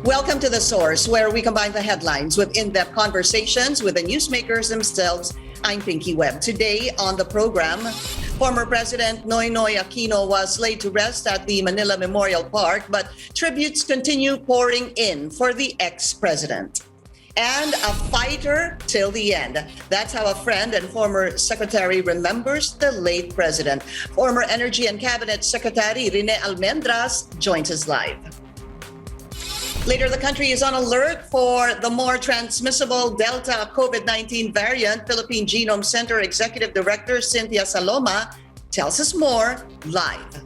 Welcome to The Source, where we combine the headlines with in-depth conversations with the newsmakers themselves. I'm Pinky Webb. Today on the program, former President Noynoy Aquino was laid to rest at the Manila Memorial Park, but tributes continue pouring in for the ex-president. And a fighter till the end. That's how a friend and former secretary remembers the late president. Former Energy and Cabinet Secretary Rene Almendras joins us live. Later, the country is on alert for the more transmissible Delta COVID-19 variant. Philippine Genome Center Executive Director Cynthia Saloma tells us more live.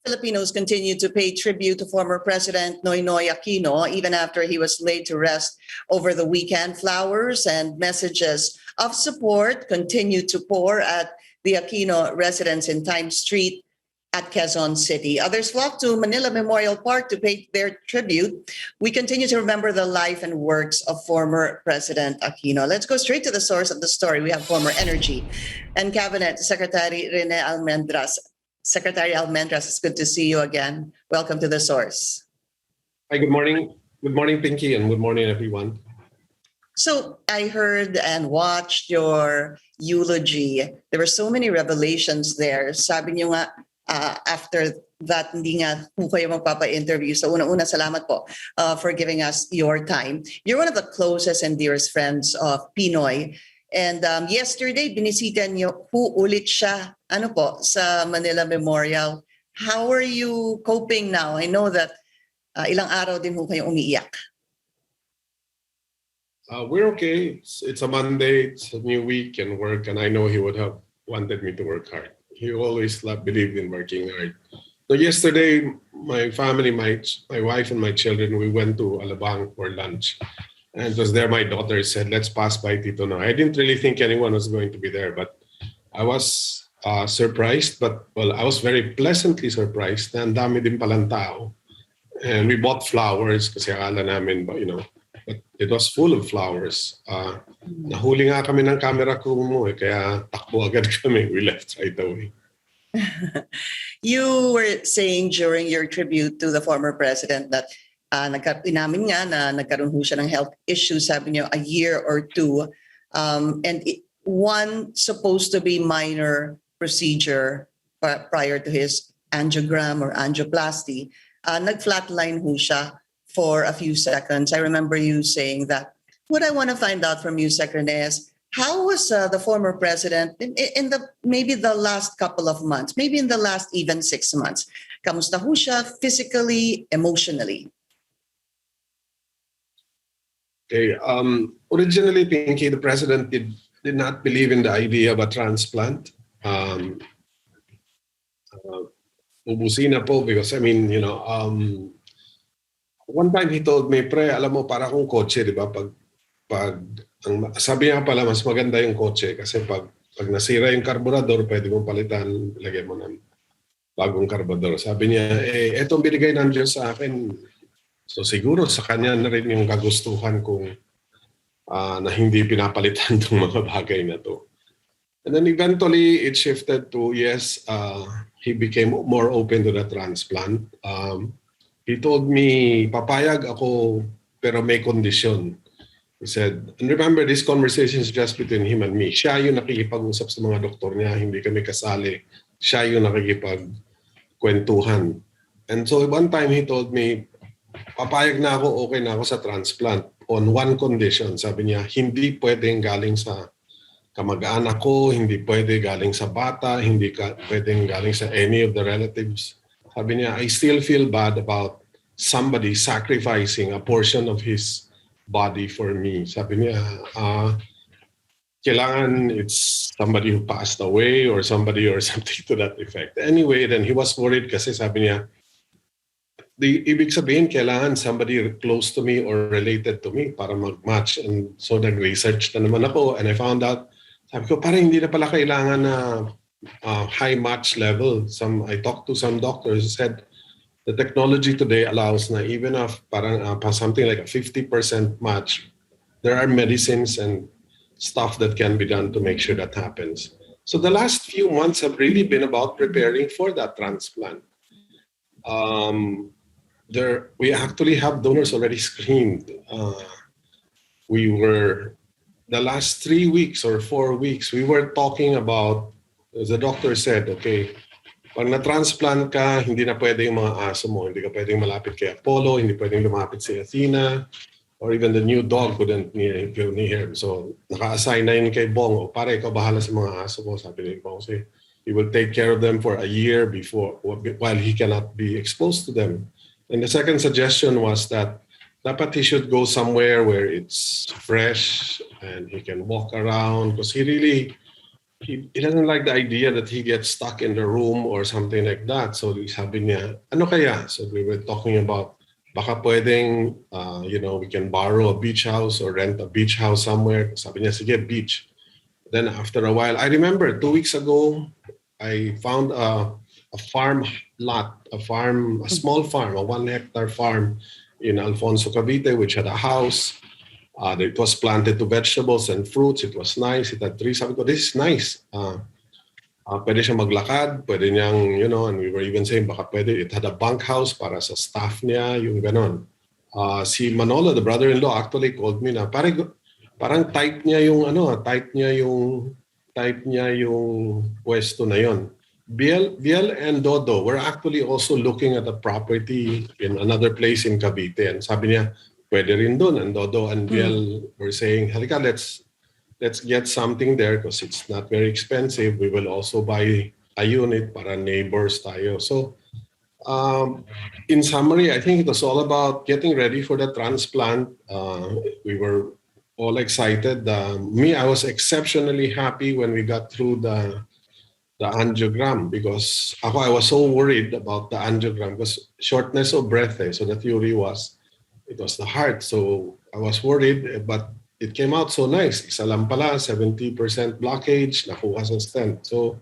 Filipinos continue to pay tribute to former President Noynoy Aquino even after he was laid to rest over the weekend. Flowers and messages of support continue to pour at the Aquino residence in Times Street at Quezon City. Others flock to Manila Memorial Park to pay their tribute. We continue to remember the life and works of former President Aquino. Let's go straight to the source of the story. We have former Energy and Cabinet Secretary Rene Almendras. Secretary Almendras, it's good to see you again. Welcome to The Source. Hi, good morning. Good morning, Pinky, and good morning, everyone. So I heard and watched your eulogy. There were so many revelations there. Sabi niyo nga, after that, hindi nga po kayo magpapa-interview. So una-una, salamat po for giving us your time. You're one of the closest and dearest friends of Pinoy. And yesterday, binisita niyo po ulit siya sa Manila Memorial. How are you coping now? I know that ilang araw din po kayo umiiyak. We're okay. It's a Monday, it's a new week and work, and I know he would have wanted me to work hard. He always believed in working hard. So yesterday, my family, my wife and my children, we went to Alabang for lunch. And it was there my daughter said, let's pass by Tito now. I didn't really think anyone was going to be there, but I was surprised. But, well, I was very pleasantly surprised na ang dami din palang tao. And we bought flowers kasi akala namin, but it was full of flowers. Nahuli nga kami ng camera crew mo kaya takbo agad kami. We left right away. You were saying during your tribute to the former president that inamin nga na nagkaroon ho siya ng health issues, sabi niyo, a year or two. One supposed to be minor procedure prior to his angiogram or angioplasty, nag-flatline ho siya for a few seconds. I remember you saying that. What I want to find out from you, Sec. Rene, is how was the former president in maybe the last couple of months, maybe in the last even 6 months? Kamusta ho siya physically, emotionally? Okay. Originally, Pinky, the president did not believe in the idea of a transplant. Ubusin na po because, one time he told me, pre, alam mo, para akong kotse, di ba? Sabi niya pala, mas maganda yung kotse kasi pag nasira yung karburador, pwede mong palitan, lagyan mo ng bagong karburador. Sabi niya, etong binigay ng Diyos sa akin, so siguro sa kanya na rin yung kagustuhan kung na hindi pinapalitan itong mga bagay na to. And then eventually it shifted to, yes, he became more open to the transplant. He told me, papayag ako pero may condition. He said, and remember this conversation is just between him and me. Siya yung nakikipag-usap sa mga doktor niya, hindi kami kasali. Siya yung nakikipag-kwentuhan. And so one time he told me, papayag na ako, okay na ako sa transplant on one condition. Sabi niya, hindi pwedeng galing sa kamag-anak ko, hindi pwede galing sa bata, hindi pwedeng galing sa any of the relatives. Sabi niya, I still feel bad about somebody sacrificing a portion of his body for me. Sabi niya, kailangan it's somebody who passed away or somebody or something to that effect. Anyway, then he was worried kasi sabi niya, ibig sabihin, kailangan somebody close to me or related to me para mag-match. And so nag-research na naman ako and I found out Sabi ko, parang hindi na pala kailangan na high match level. I talked to some doctors who said the technology today allows na even if parang something like a 50% match, there are medicines and stuff that can be done to make sure that happens. So the last few months have really been about preparing for that transplant. We actually have donors already screened. The last 3 weeks or 4 weeks, we were talking about, as the doctor said, okay, pag na-transplant ka, hindi na pwede yung mga aso mo. Hindi ka pwedeng malapit kay Apollo, hindi pwedeng lumapit si Athena, or even the new dog couldn't go near him. So, naka-assign na yun kay Bong. O pare, ikaw bahala sa mga aso mo, sabi ni Bong. Kasi he will take care of them for a year while he cannot be exposed to them. And the second suggestion was that dapat he should go somewhere where it's fresh and he can walk around because he doesn't like the idea that he gets stuck in the room or something like that. So sabi niya, ano kaya? So we were talking about baka pwedeng, we can borrow a beach house or rent a beach house somewhere. Sabi niya, sige, beach. Then after a while, I remember 2 weeks ago, I found a farm lot, a small farm, a 1 hectare farm in Alfonso, Cavite, which had a house. It was planted to vegetables and fruits. It was nice. It had trees. Sabi ko, this is nice. Pwede siya maglakad. Pwede niyang, and we were even saying, baka pwede. It had a bunkhouse para sa staff niya, yung ganon. Si Manolo, the brother-in-law, actually called me na, parang type niya yung pwesto na yon. Biel and Dodo were actually also looking at a property in another place in Cavite. And sabi niya, pwede rin doon. And Dodo and Biel were saying, halika, let's get something there because it's not very expensive. We will also buy a unit para neighbors tayo. So, in summary, I think it was all about getting ready for the transplant. We were all excited. I was exceptionally happy when we got through the angiogram because I was so worried about the angiogram because shortness of breath. So the theory was it was the heart. So I was worried, but it came out so nice. Isa lang pala, 70% blockage, nakuha sa stent. So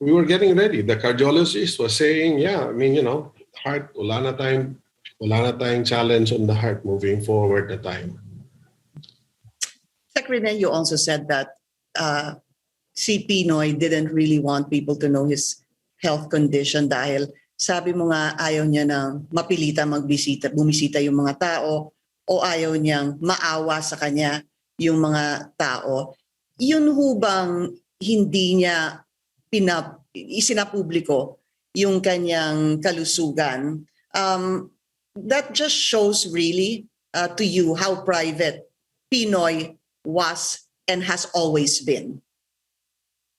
we were getting ready. The cardiologist was saying, heart, wala na tayong challenge on the heart moving forward the time. Secretary, you also said that si Pinoy didn't really want people to know his health condition dahil sabi mo nga ayaw niya na mapilita bumisita yung mga tao o ayaw niyang maawa sa kanya yung mga tao. Yun hubang hindi niya isinapubliko yung kanyang kalusugan. That just shows really to you how private Pinoy was and has always been.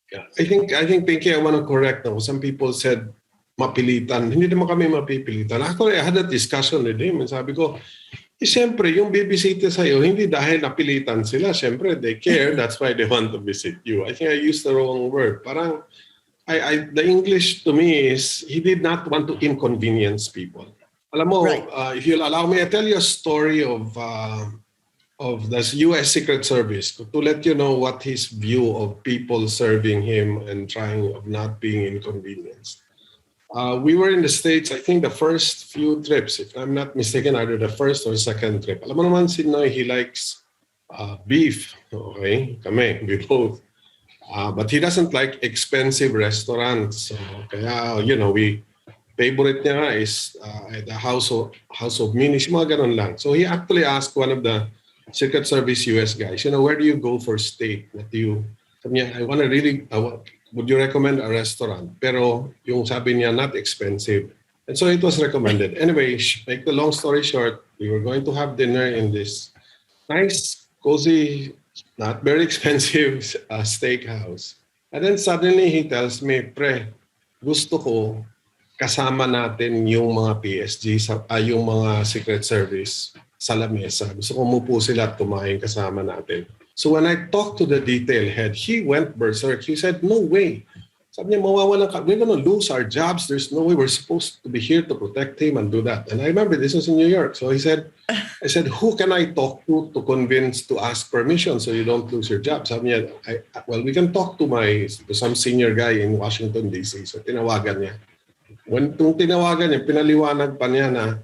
Yeah, I think Pinky, I want to correct now. Some people said mapilitan. Hindi naman kami mapipilitan. Actually, I had a discussion with him and sabi ko, siyempre, yung bibisita sa'yo, hindi dahil napilitan sila. Siyempre, they care. That's why they want to visit you. I think I used the wrong word. Parang, the English to me is, he did not want to inconvenience people. Alam mo, right. If you'll allow me, I tell you a story of the U.S. Secret Service to let you know what his view of people serving him and trying of not being inconvenienced. We were in the States, I think the first few trips, if I'm not mistaken, either the first or second trip. Alam mo naman si Noy, he likes beef. Okay, kami, we both. But he doesn't like expensive restaurants. So, kaya, favorite niya is the House of Minis, mga ganun lang. So he actually asked one of the Secret Service US guys, where do you go for steak? Sabi niya, would you recommend a restaurant? Pero yung sabi niya, not expensive. And so it was recommended. Anyway, make the long story short, we were going to have dinner in this nice, cozy, not very expensive steakhouse. And then suddenly he tells me, pre, gusto ko kasama natin yung mga PSG, yung mga Secret Service sa lamesa. Gusto ko umupo sila at kumain kasama natin. So when I talked to the detail head, he went berserk. He said, no way. Sabi niya, mawawalan ka. We're gonna lose our jobs. There's no way. We're supposed to be here to protect him and do that. And I remember this was in New York. So I said, who can I talk to convince to ask permission so you don't lose your job? Sabi niya, well, we can talk to some senior guy in Washington, D.C. So tinawagan niya. Tung tinawagan niya, pinaliwanag pa niya na,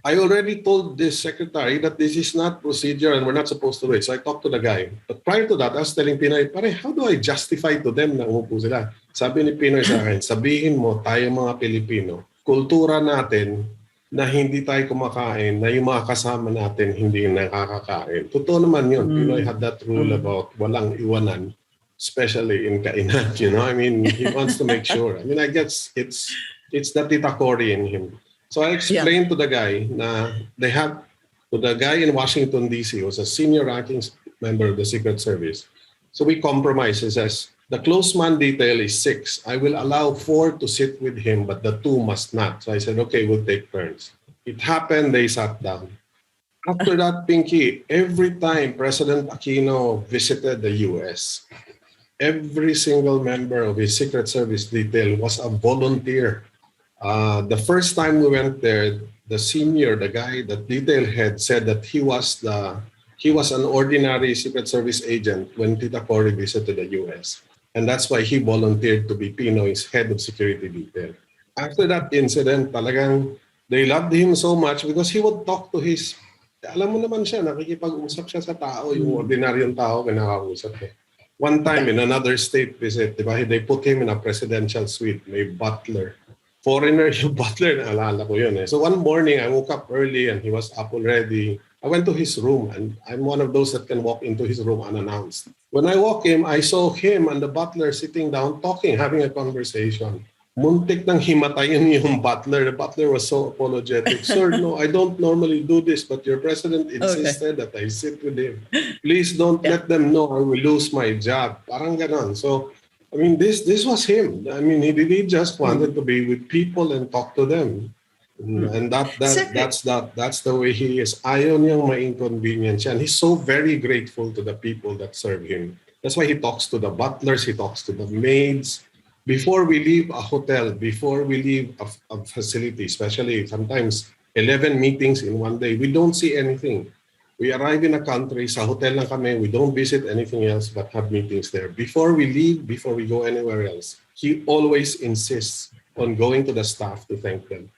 I already told this secretary that this is not procedure and we're not supposed to do it. So I talked to the guy. But prior to that, I was telling Pinoy, pare, how do I justify to them na umupo sila? Sabi ni Pinoy sa akin, sabihin mo, tayo mga Pilipino, kultura natin na hindi tayo kumakain, na yung mga kasama natin hindi nakakakain. Totoo naman yun. Pinoy had that rule about walang iwanan, especially in kainan. You know, I mean, he wants to make sure. I mean, I guess it's the Tita Cory in him. So I explained to the guy na to the guy in Washington, D.C., who was a senior ranking member of the Secret Service. So we compromised. He says, the close man detail is 6. I will allow 4 to sit with him, but the 2 must not. So I said, okay, we'll take turns. It happened, they sat down. After that, Pinky, every time President Aquino visited the U.S., every single member of his Secret Service detail was a volunteer. The first time we went there, the guy, the detail head, said that he was an ordinary Secret Service agent when Tita Cory visited the U.S. And that's why he volunteered to be Pinoy's head of security detail. After that incident, talagang they loved him so much because he would talk to alam mo naman siya, nakikipag-usap siya sa tao, yung ordinaryong tao, kinakausap niya. One time in another state visit, diba, they put him in a presidential suite, may butler. Foreigner yung butler, naalala ko yun. So one morning, I woke up early and he was up already. I went to his room and I'm one of those that can walk into his room unannounced. When I walk in, I saw him and the butler sitting down, talking, having a conversation. Muntik nang himatayin yung butler. The butler was so apologetic. Sir, no, I don't normally do this, but your president insisted that I sit with him. Please don't let them know I will lose my job. Parang ganon. So, I mean, this was him. I mean, he just wanted to be with people and talk to them. And that's the way he is. Ayaw niyang ma-inconvenience yan. He's so very grateful to the people that serve him. That's why he talks to the butlers, he talks to the maids. Before we leave a hotel, before we leave a facility, especially sometimes 11 meetings in one day, we don't see anything. We arrive in a country, sa hotel lang kami, we don't visit anything else but have meetings there. Before we leave, before we go anywhere else, he always insists on going to the staff to thank them.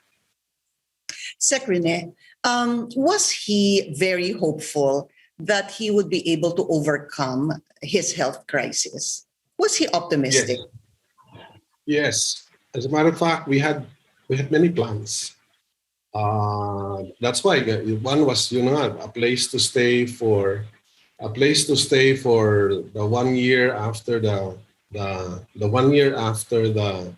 Sec Rene, was he very hopeful that he would be able to overcome his health crisis? Was he optimistic? Yes. As a matter of fact, we had many plans. That's why one was, a place to stay for the 1 year after the 1 year after the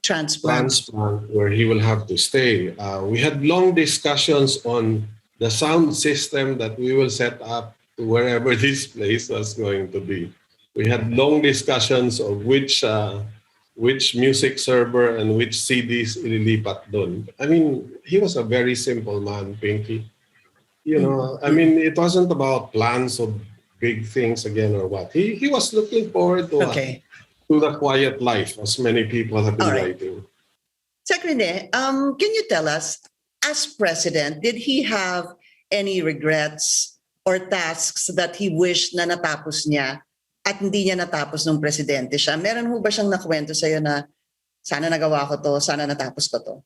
transplant, where he will have to stay. We had long discussions on the sound system that we will set up to wherever this place was going to be. We had long discussions of which music server and which CDs ililipat doon. I mean, he was a very simple man, Pinky. I mean, it wasn't about plans of big things again or what. He was looking forward to the quiet life, as many people have been writing. Sec Rene, can you tell us, as president, did he have any regrets or tasks that he wished na natapos niya at hindi niya natapos nung presidente siya? Meron ho ba siyang nakwento sa'yo na sana nagawa ko to, sana natapos ko to?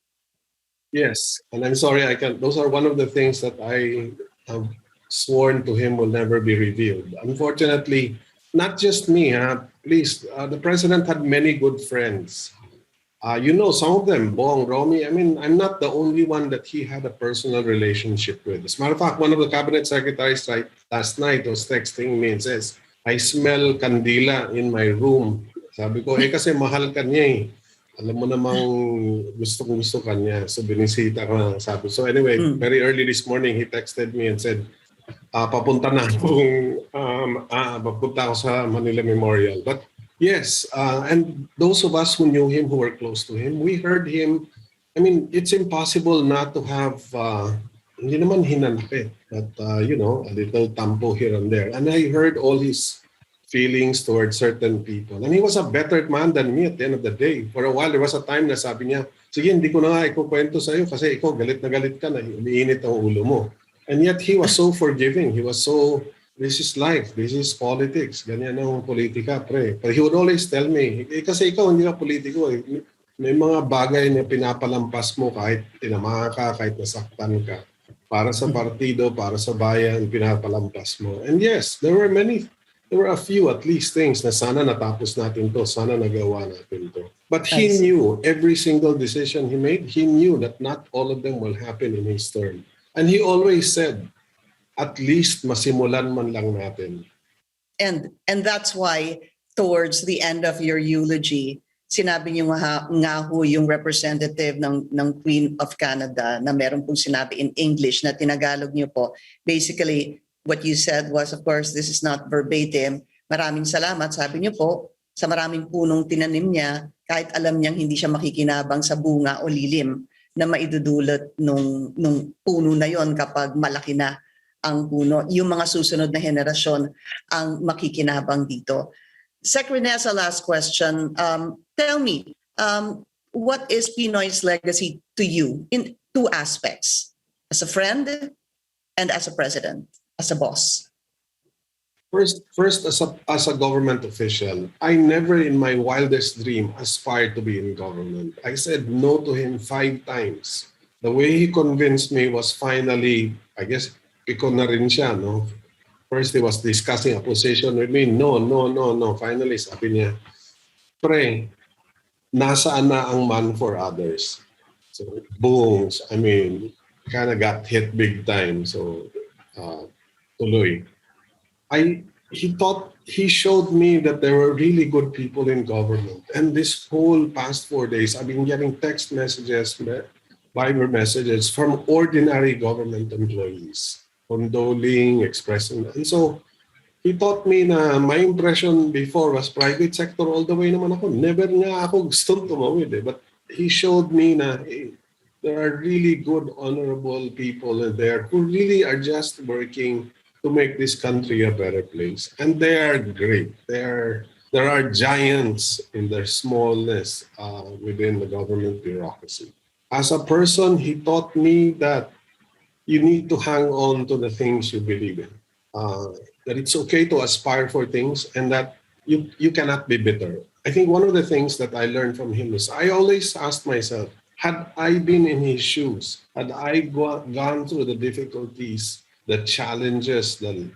Yes, and I'm sorry, those are one of the things that I have sworn to him will never be revealed. Unfortunately, not just me, please, the president had many good friends. Some of them, Bong, Romy, I mean, I'm not the only one that he had a personal relationship with. As a matter of fact, one of the cabinet secretaries last night was texting me and says, I smell kandila in my room. Sabi ko, kasi mahal ka niya eh. Alam mo namang gusto ka niya. So binisita ka na. Sabi. So anyway, very early this morning, he texted me and said, papunta ako sa Manila Memorial. But yes, and those of us who knew him, who were close to him, we heard him. I mean, it's impossible not to have, hindi naman hinanapit, but, a little tampo here and there. And I heard all his feelings towards certain people. And he was a better man than me at the end of the day. For a while, there was a time na sabi niya, sige, hindi ko na nga ikukwento sa'yo kasi ikaw galit ka na, umiinit ang ulo mo. And yet, he was so forgiving. He was so, this is life, this is politics. Ganyan ang politika, pre. But he would always tell me, kasi ikaw hindi ka politiko. May mga bagay na pinapalampas mo kahit tinamahan ka, kahit nasaktan ka. Para sa partido, para sa bayan, pinapalampas mo. And yes, there were a few at least things na sana natapos natin to, sana nagawa natin to. But he knew every single decision he made, he knew that not all of them will happen in his term. And he always said, at least masimulan man lang natin. And that's why towards the end of your eulogy, sinabi niyo nga ho yung representative ng Queen of Canada na meron pong sinabi in English na tinagalog niyo po. Basically, what you said was, of course, this is not verbatim. Maraming salamat, sabi niyo po, sa maraming punong tinanim niya, kahit alam niyang hindi siya makikinabang sa bunga o lilim na maidudulot nung puno na yon kapag malaki na ang puno. Yung mga susunod na henerasyon ang makikinabang dito. Sec. Rene, as a last question, tell me, what is Pinoy's legacy to you in two aspects, as a friend and as a president? As a boss? First as a government official, I never in my wildest dream aspired to be in government. I said no to him 5 times. The way he convinced me was finally, I guess, ikaw na rin siya, no? First, he was discussing a position with me. No. Finally, sabi niya, pre, nasaan na ang man for others? So, boom. I mean, kind of got hit big time. So, tuloy. He showed me that there were really good people in government. And this whole past 4 days, I've been getting text messages, Viber messages from ordinary government employees, condoling, expressing. And so he taught me na my impression before was private sector all the way naman ako. Never nga ako gustong tumawid eh. But he showed me na there are really good, honorable people there who really are just working to make this country a better place. And they are great. There are giants in their smallness within the government bureaucracy. As a person, he taught me that you need to hang on to the things you believe in. That it's okay to aspire for things and that you cannot be bitter. I think one of the things that I learned from him is I always asked myself, had I been in his shoes, had I gone through the difficulties, the challenges, the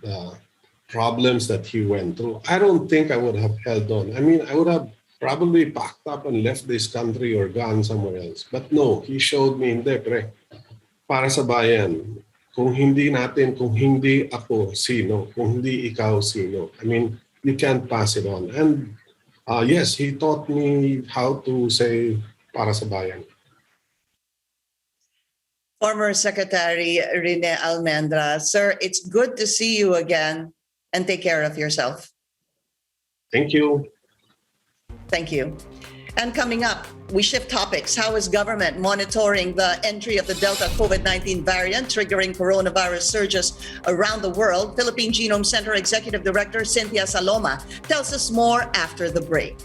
problems that he went through, I don't think I would have held on. I mean, I would have probably packed up and left this country or gone somewhere else. But no, he showed me, hindi pre, para sa bayan, kung hindi ako, sino? Kung hindi ikaw, sino? I mean, you can't pass it on. And yes, he taught me how to say para sa bayan. Former Secretary Rene Almendras. Sir, it's good to see you again and take care of yourself. Thank you. Thank you. And coming up, we shift topics. How is government monitoring the entry of the Delta COVID-19 variant triggering coronavirus surges around the world? Philippine Genome Center Executive Director Cynthia Saloma tells us more after the break.